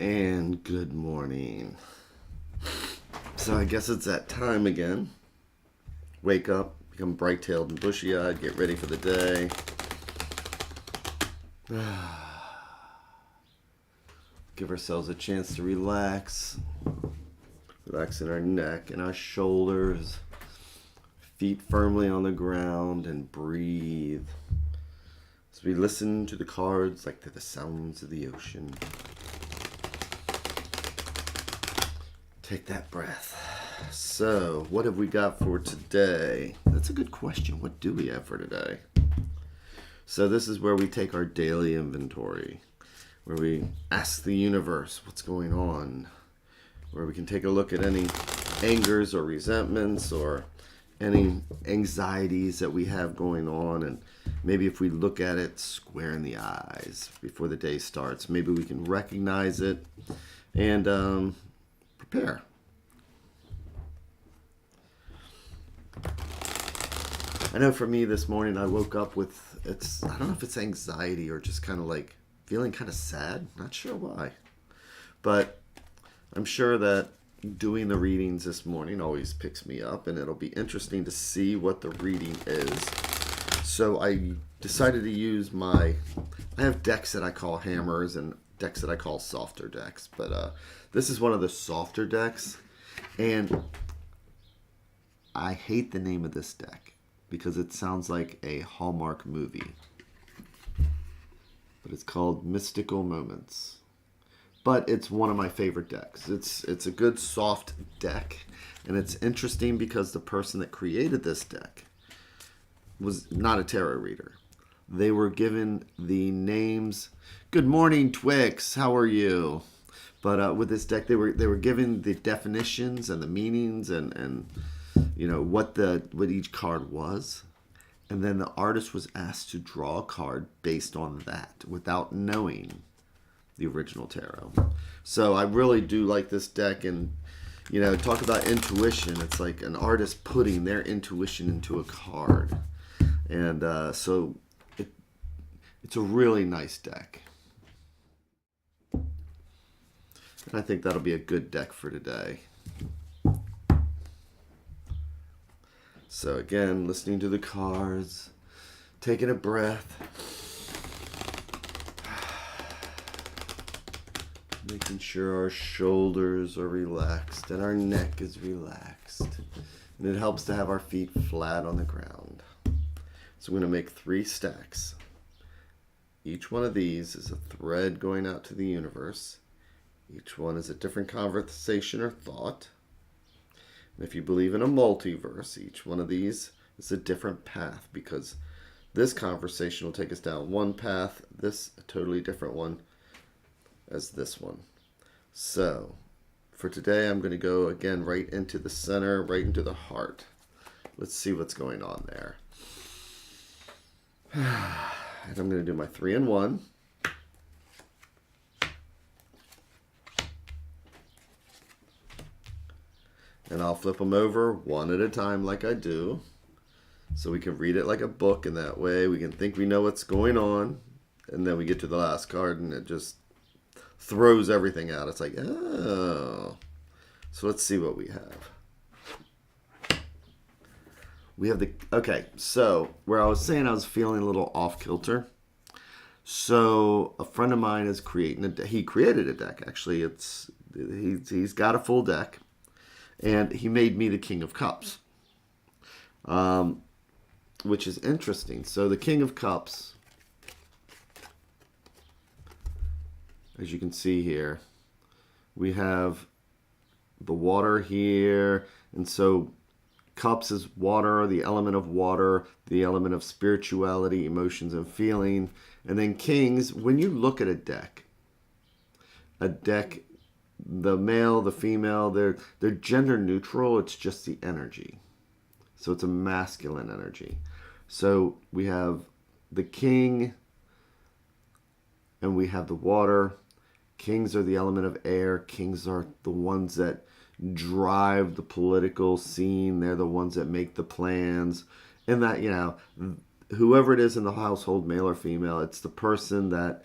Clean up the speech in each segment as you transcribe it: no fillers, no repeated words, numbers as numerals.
And good morning. So I guess it's that time again. Wake up, become bright-tailed and bushy-eyed, get ready for the day. Give ourselves a chance to relax. Relax in our neck and our shoulders. Feet firmly on the ground and breathe. As we listen to the cards like they're the sounds of the ocean. Take that breath. So, what have we got for today? That's a good question. What do we have for today? So this is where we take our daily inventory, where we ask the universe what's going on, where we can take a look at any angers or resentments or any anxieties that we have going on, and maybe if we look at it square in the eyes before the day starts, maybe we can recognize it and prepare. I know for me this morning I woke up with, I don't know if it's anxiety or just kind of like feeling kind of sad. Not sure why. But I'm sure that doing the readings this morning always picks me up, and it'll be interesting to see what the reading is. So I decided to use I have decks that I call hammers and decks that I call softer decks. But this is one of the softer decks. And I hate the name of this deck because it sounds like a Hallmark movie. But it's called Mystical Moments. But it's one of my favorite decks. It's a good soft deck. And it's interesting because the person that created this deck was not a tarot reader. They were given the names. Good morning, Twix. How are you? But with this deck, they were given the definitions and the meanings and you know what each card was, and then the artist was asked to draw a card based on that without knowing the original tarot. So I really do like this deck, and you know, talk about intuition. It's like an artist putting their intuition into a card, and so it's a really nice deck. And I think that'll be a good deck for today. So again, listening to the cards, taking a breath, making sure our shoulders are relaxed and our neck is relaxed. And it helps to have our feet flat on the ground. So we're going to make 3 stacks. Each one of these is a thread going out to the universe. Each one is a different conversation or thought. And if you believe in a multiverse, each one of these is a different path, because this conversation will take us down one path, this a totally different one as this one. So for today, I'm going to go again right into the center, right into the heart. Let's see what's going on there. And I'm going to do my 3 in 1. And I'll flip them over one at a time like I do, so we can read it like a book, and that way we can think we know what's going on, and then we get to the last card and it just throws everything out. It's like, oh. So let's see what we have. We have okay, so where I was saying I was feeling a little off kilter. So a friend of mine is he created a deck, actually. He's got a full deck. And he made me the King of Cups, which is interesting. So the King of Cups, as you can see here, we have the water here. And so cups is water, the element of water, the element of spirituality, emotions, and feeling. And then kings, when you look at a deck, the male, the female, they're gender neutral. It's just the energy. So it's a masculine energy. So we have the king and we have the water. Kings are the element of air. Kings are the ones that drive the political scene. They're the ones that make the plans. And that, you know, whoever it is in the household, male or female, it's the person that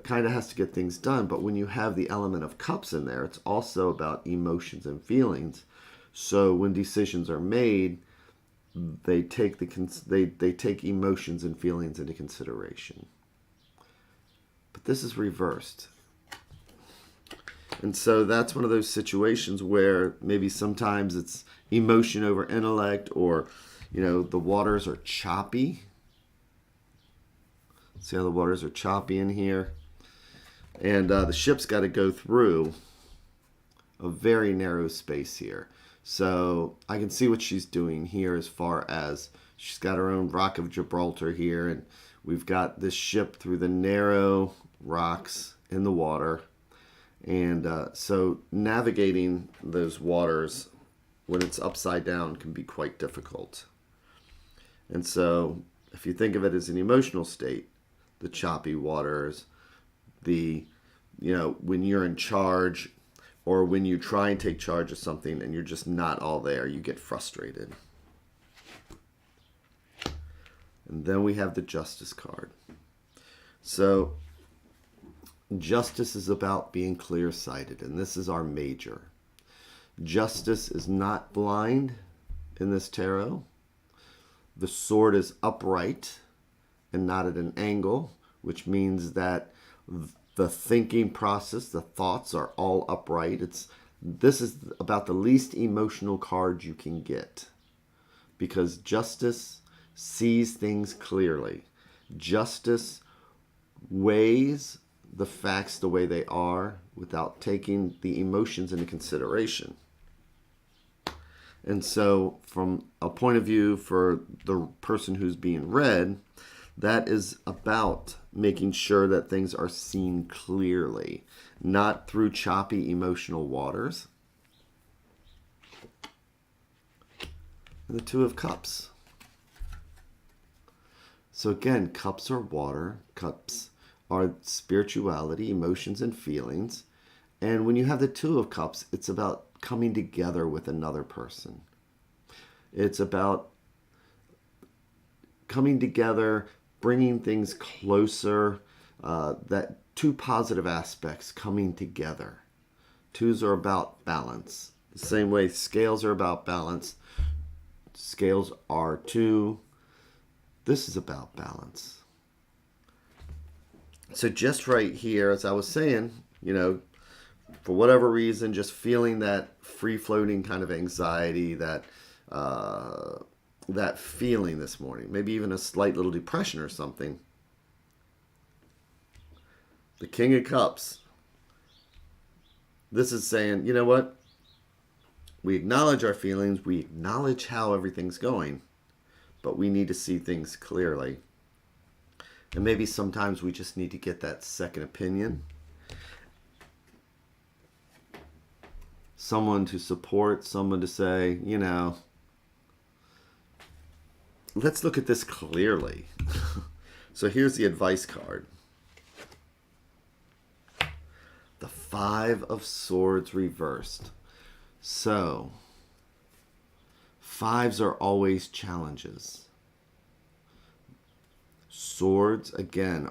kind of has to get things done. But when you have the element of cups in there, it's also about emotions and feelings. So when decisions are made, they take they take emotions and feelings into consideration. But this is reversed. And so that's one of those situations where maybe sometimes it's emotion over intellect, or, the waters are choppy. See how the waters are choppy in here? And the ship's got to go through a very narrow space here. So I can see what she's doing here, as far as she's got her own Rock of Gibraltar here, and we've got this ship through the narrow rocks in the water. And so navigating those waters when it's upside down can be quite difficult. And so if you think of it as an emotional state, the choppy waters, when you're in charge, or when you try and take charge of something and you're just not all there, you get frustrated. And then we have the Justice card. So Justice is about being clear-sighted, and this is our major. Justice is not blind in this tarot. The sword is upright and not at an angle, which means that the thinking process, the thoughts are all upright. This is about the least emotional card you can get, because Justice sees things clearly. Justice weighs the facts the way they are without taking the emotions into consideration. And so from a point of view for the person who's being read, that is about making sure that things are seen clearly, not through choppy emotional waters. And the Two of Cups. So again, cups are water, cups are spirituality, emotions, and feelings. And when you have the Two of Cups, it's about coming together with another person. It's about coming together, bringing things closer, that two positive aspects coming together. Twos are about balance. The same way scales are about balance, scales are too. This is about balance. So just right here, as I was saying, for whatever reason, just feeling that free-floating kind of anxiety, that feeling this morning, maybe even a slight little depression or something. The King of Cups. This is saying, you know what? We acknowledge our feelings, we acknowledge how everything's going, but we need to see things clearly. And maybe sometimes we just need to get that second opinion. Someone to support, someone to say, let's look at this clearly. So here's the advice card. The Five of Swords reversed. So, fives are always challenges. Swords, again,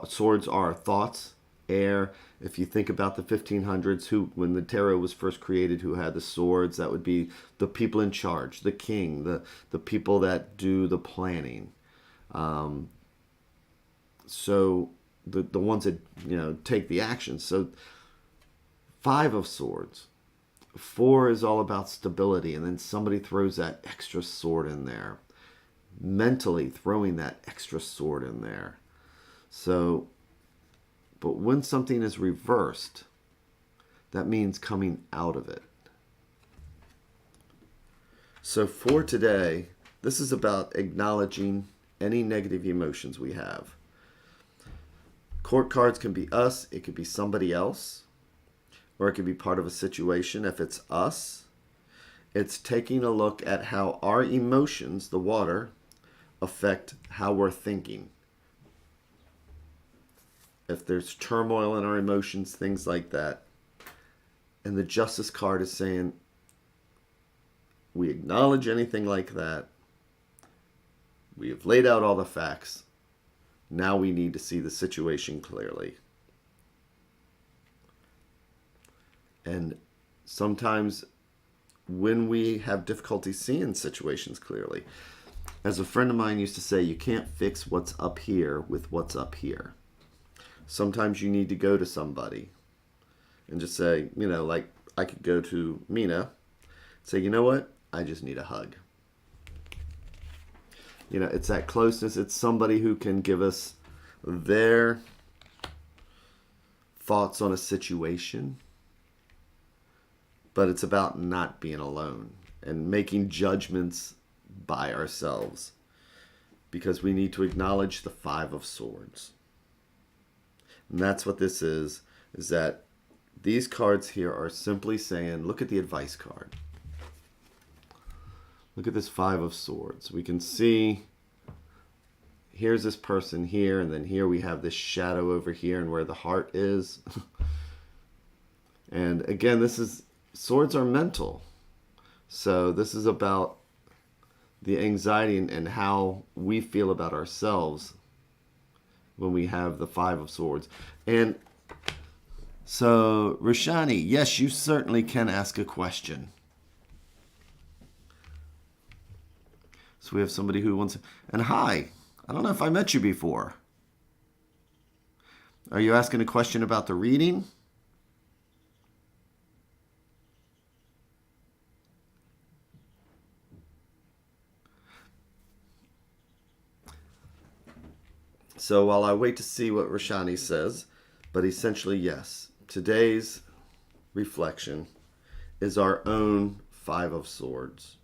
swords are thoughts, air. If you think about the 1500s, when the tarot was first created, who had the swords, that would be the people in charge, the king, the people that do the planning. So the ones that take the action. So Five of Swords. Four is all about stability, and then somebody throws that extra sword in there. Mentally throwing that extra sword in there. So, but when something is reversed, that means coming out of it. So for today, this is about acknowledging any negative emotions we have. Court cards can be us, it could be somebody else, or it could be part of a situation. If it's us, it's taking a look at how our emotions, the water, affect how we're thinking. If there's turmoil in our emotions, things like that. And the Justice card is saying, we acknowledge anything like that. We have laid out all the facts. Now we need to see the situation clearly. And sometimes when we have difficulty seeing situations clearly, as a friend of mine used to say, you can't fix what's up here with what's up here. Sometimes you need to go to somebody and just say, like I could go to Mina, say, you know what? I just need a hug. It's that closeness. It's somebody who can give us their thoughts on a situation. But it's about not being alone and making judgments by ourselves, because we need to acknowledge the Five of Swords. And that's what this is that these cards here are simply saying, look at the advice card. Look at this Five of Swords. We can see here's this person here, and then here we have this shadow over here and where the heart is. And again, swords are mental. So this is about the anxiety and how we feel about ourselves when we have the Five of Swords. And so, Roshani, yes, you certainly can ask a question. So we have somebody who wants... And hi, I don't know if I met you before. Are you asking a question about the reading? So while I wait to see what Roshani says, but essentially, yes, today's reflection is our own Five of Swords.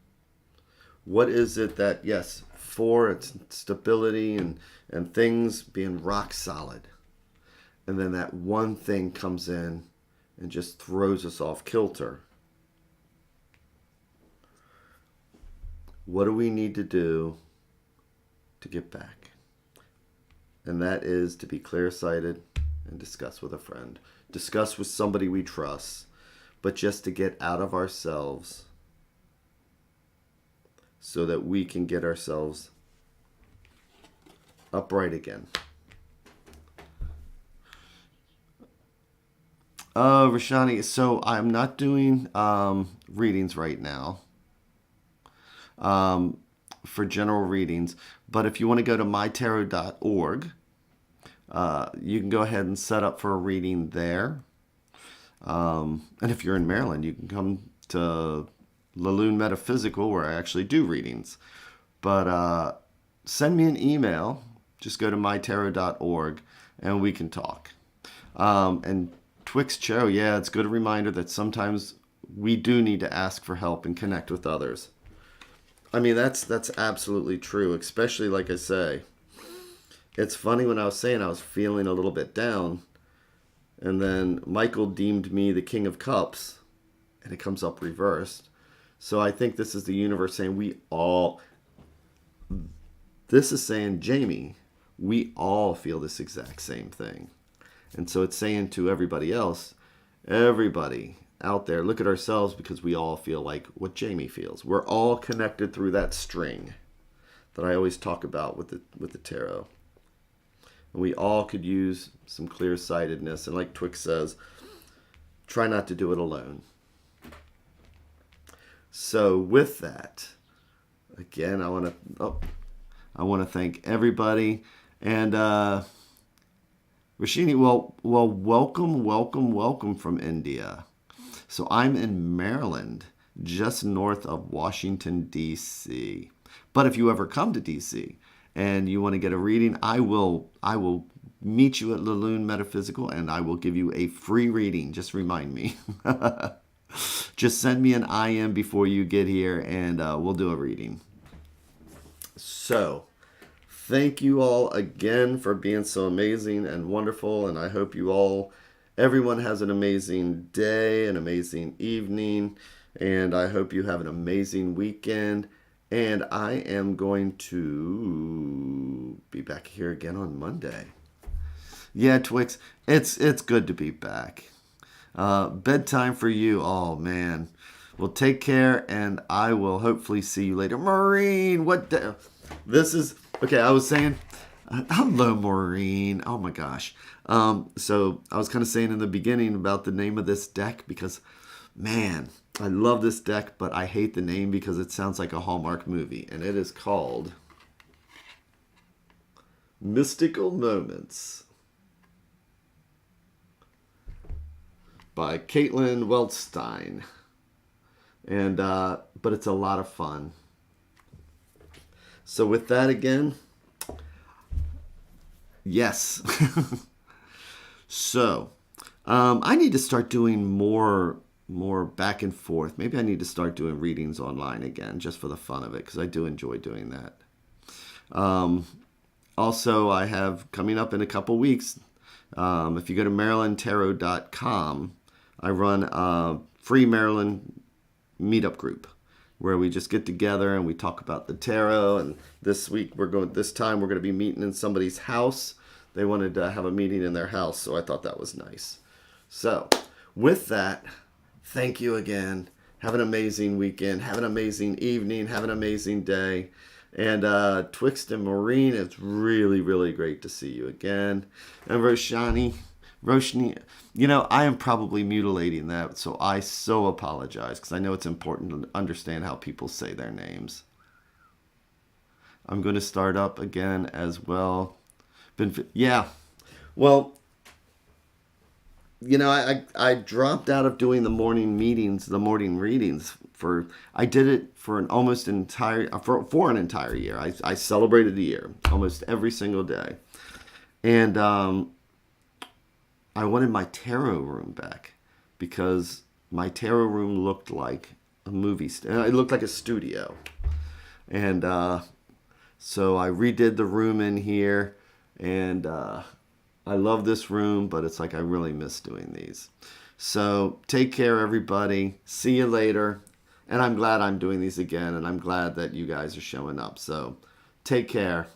What is it that, yes, for it's stability and things being rock solid. And then that one thing comes in and just throws us off kilter. What do we need to do to get back? And that is to be clear-sighted and discuss with a friend. Discuss with somebody we trust. But just to get out of ourselves so that we can get ourselves upright again. Rashani, so I'm not doing readings right now. For general readings, but if you want to go to MyTarot.org, you can go ahead and set up for a reading there. And if you're in Maryland, you can come to Laloon Metaphysical, where I actually do readings. But send me an email. Just go to MyTarot.org, and we can talk. And Twix Cho, yeah, it's a good reminder that sometimes we do need to ask for help and connect with others. I mean, that's absolutely true, especially, like I say, it's funny when I was saying I was feeling a little bit down, and then Michael deemed me the King of Cups, and it comes up reversed. So I think this is the universe saying this is saying, Jamie, we all feel this exact same thing. And so it's saying to everybody else, everybody out there, look at ourselves, because we all feel like what Jamie feels. We're all connected through that string that I always talk about with the tarot. And we all could use some clear-sightedness. And like Twix says, try not to do it alone. So with that, again, I want to thank everybody. And Rashini, well, welcome from India. So I'm in Maryland, just north of Washington, D.C. But if you ever come to D.C. and you want to get a reading, I will meet you at Laloon Metaphysical, and I will give you a free reading. Just remind me. Just send me an IM before you get here, and we'll do a reading. So, thank you all again for being so amazing and wonderful, and I hope everyone has an amazing day, an amazing evening, and I hope you have an amazing weekend. And I am going to be back here again on Monday. Yeah, Twix, it's good to be back. Bedtime for you. Oh, man. Well, take care, and I will hopefully see you later. Maureen, this is... Okay, I was saying... Hello, Maureen. Oh my gosh. So I was kind of saying in the beginning about the name of this deck because, man, I love this deck, but I hate the name because it sounds like a Hallmark movie, and it is called Mystical Moments by Caitlin Weltstein. And but it's a lot of fun. So with that again, yes. So I need to start doing more back and forth. Maybe I need to start doing readings online again, just for the fun of it, because I do enjoy doing that. Also, I have coming up in a couple weeks. If you go to MyTarot.org, I run a free Maryland meetup group where we just get together and we talk about the tarot. And this time we're going to be meeting in somebody's house. They wanted to have a meeting in their house, so I thought that was nice. So with that, thank you again. Have an amazing weekend. Have an amazing evening. Have an amazing day. And Twixt and Maureen, it's really, really great to see you again. And Roshni, I am probably mutilating that, so I so apologize because I know it's important to understand how people say their names. I'm going to start up again as well. Well, I dropped out of doing the morning meetings, the morning readings. I did it for an entire year. I celebrated the year almost every single day, and I wanted my tarot room back because my tarot room looked like a it looked like a studio, and so I redid the room in here, and I love this room, but it's like I really miss doing these. So take care, everybody. See you later. And I'm glad I'm doing these again, and I'm glad that you guys are showing up. So take care.